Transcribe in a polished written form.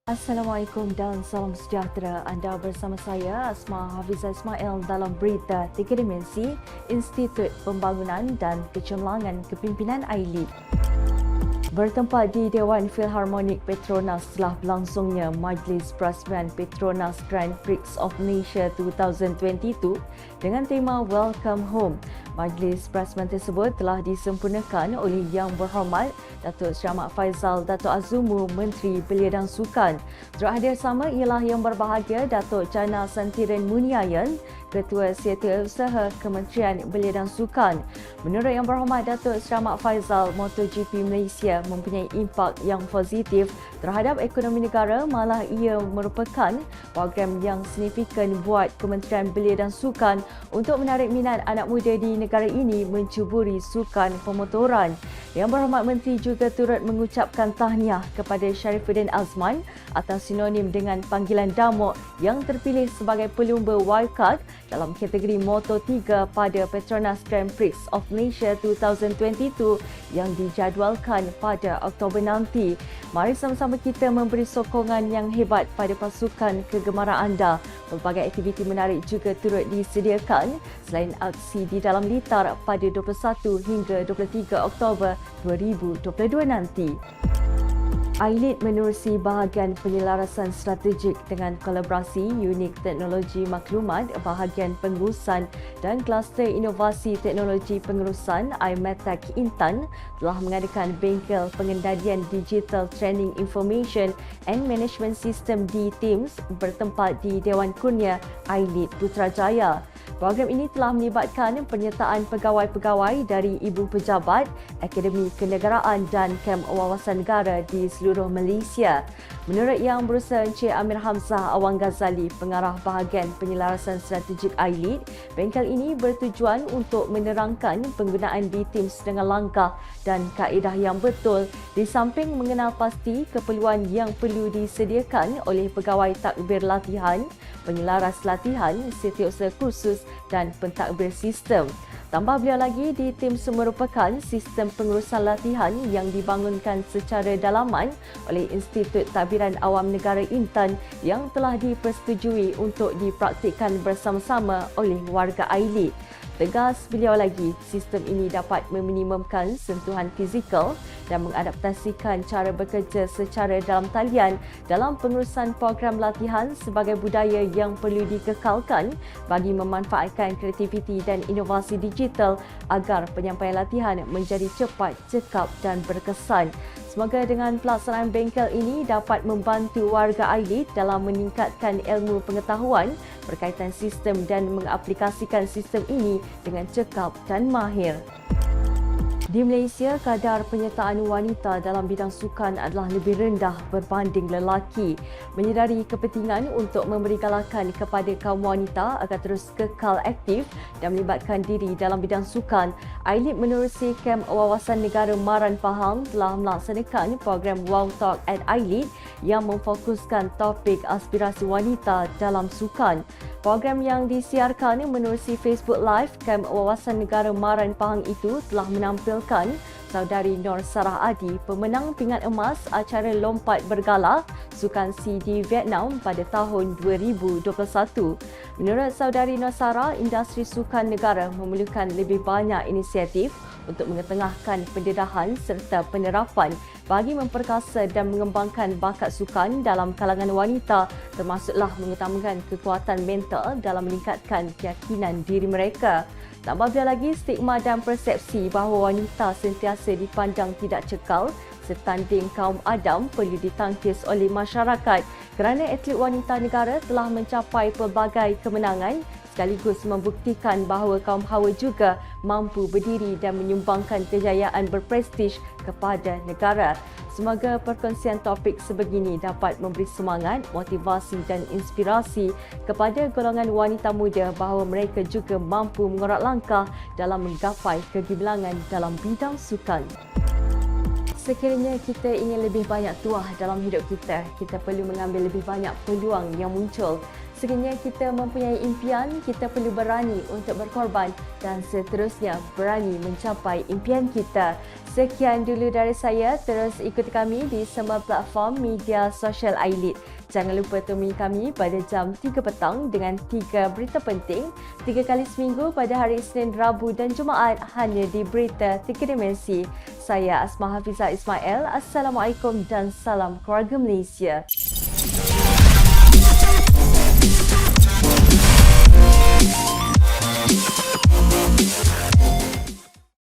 Assalamualaikum dan salam sejahtera. Anda bersama saya, Asma Hafizah Ismail dalam Berita Tiga Dimensi Institut Pembangunan dan Kecemerlangan Kepimpinan AILID. Bertempat di Dewan Philharmonic Petronas setelah berlangsungnya Majlis Perasmian Petronas Grand Prix of Malaysia 2022 dengan tema Welcome Home. Majlis perasmian tersebut telah disempurnakan oleh Yang Berhormat Datuk Seri Ahmad Faizal Datuk Azumu, Menteri Belia dan Sukan. Turut hadir sama ialah Yang Berbahagia Datuk Chana Santiran Muniayan, Ketua Setiausaha Kementerian Belia dan Sukan. Menurut Yang Berhormat Datuk Seri Ahmad Faizal, MotoGP Malaysia mempunyai impak yang positif terhadap ekonomi negara, malah ia merupakan program yang signifikan buat Kementerian Belia dan Sukan untuk menarik minat anak muda di negara ini mencuburi sukan pemotoran. Yang Berhormat Menteri juga turut mengucapkan tahniah kepada Sharifuddin Azman atas sinonim dengan panggilan Damok yang terpilih sebagai pelumba wildcard dalam kategori Moto3 pada Petronas Grand Prix of Malaysia 2022 yang dijadualkan pada Oktober nanti. Mari sama-sama kita memberi sokongan yang hebat pada pasukan kegemaran anda. Pelbagai aktiviti menarik juga turut disediakan selain aksi di dalam litar pada 21 hingga 23 Oktober 2022 nanti. AILID menerusi bahagian penyelarasan strategik dengan kolaborasi Unit Teknologi Maklumat, bahagian pengurusan dan kluster inovasi teknologi pengurusan iMedTech Intan telah mengadakan bengkel pengendalian digital training information and management system di Teams bertempat di Dewan Kurnia AILID Putrajaya. Program ini telah melibatkan penyertaan pegawai-pegawai dari Ibu Pejabat, Akademi Kenegaraan dan Kem Wawasan Negara di seluruh Malaysia. Menurut Yang Berusaha Encik Amir Hamzah Awang Ghazali, Pengarah Bahagian Penyelarasan Strategik AILID, bengkel ini bertujuan untuk menerangkan penggunaan di Teams dengan langkah dan kaedah yang betul, di samping mengenal pasti keperluan yang perlu disediakan oleh pegawai takbir latihan, penyelaras latihan, setiausaha kursus dan pentadbir sistem. Tambah beliau lagi, di Teams merupakan sistem pengurusan latihan yang dibangunkan secara dalaman oleh Institut Tadbiran Awam Negara Intan yang telah dipersetujui untuk dipraktikkan bersama-sama oleh warga AILID. Tegas beliau lagi, sistem ini dapat meminimumkan sentuhan fizikal dan mengadaptasikan cara bekerja secara dalam talian dalam pengurusan program latihan sebagai budaya yang perlu dikekalkan bagi memanfaatkan kreativiti dan inovasi digital agar penyampaian latihan menjadi cepat, cekap dan berkesan. Semoga dengan pelaksanaan bengkel ini dapat membantu warga AILID dalam meningkatkan ilmu pengetahuan berkaitan sistem dan mengaplikasikan sistem ini dengan cekap dan mahir. Di Malaysia, kadar penyertaan wanita dalam bidang sukan adalah lebih rendah berbanding lelaki. Menyedari kepentingan untuk memberi galakan kepada kaum wanita agar terus kekal aktif dan melibatkan diri dalam bidang sukan, AILID menerusi Kem Wawasan Negara Maran Pahang telah melaksanakan program Wow Talk at AILID yang memfokuskan topik aspirasi wanita dalam sukan. Program yang disiarkan menerusi Facebook Live Kem Wawasan Negara Maran Pahang itu telah menampilkan saudari Nur Sarah Adi, pemenang pingat emas acara lompat bergalah Sukan SEA di Vietnam pada tahun 2021. Menurut saudari Nur Sarah, industri sukan negara memerlukan lebih banyak inisiatif untuk mengetengahkan pendedahan serta penerapan bagi memperkasa dan mengembangkan bakat sukan dalam kalangan wanita, termasuklah mengutamakan kekuatan mental dalam meningkatkan keyakinan diri mereka. Tambah beliau lagi, stigma dan persepsi bahawa wanita sentiasa dipandang tidak cekal setanding kaum Adam perlu ditangkis oleh masyarakat kerana atlet wanita negara telah mencapai pelbagai kemenangan sekaligus membuktikan bahawa kaum Hawa juga mampu berdiri dan menyumbangkan kejayaan berprestij kepada negara. Semoga perkongsian topik sebegini dapat memberi semangat, motivasi dan inspirasi kepada golongan wanita muda bahawa mereka juga mampu mengorak langkah dalam menggapai kegemilangan dalam bidang sukan. Sekiranya kita ingin lebih banyak tuah dalam hidup kita, kita perlu mengambil lebih banyak peluang yang muncul. Sekiranya kita mempunyai impian, kita perlu berani untuk berkorban dan seterusnya berani mencapai impian kita. Sekian dulu dari saya, terus ikuti kami di semua platform media sosial iLead. Jangan lupa temui kami pada jam 3 petang dengan 3 berita penting 3 kali seminggu pada hari Isnin, Rabu dan Jumaat hanya di Berita 3 Dimensi. Saya Asma Hafizah Ismail. Assalamualaikum dan salam keluarga Malaysia.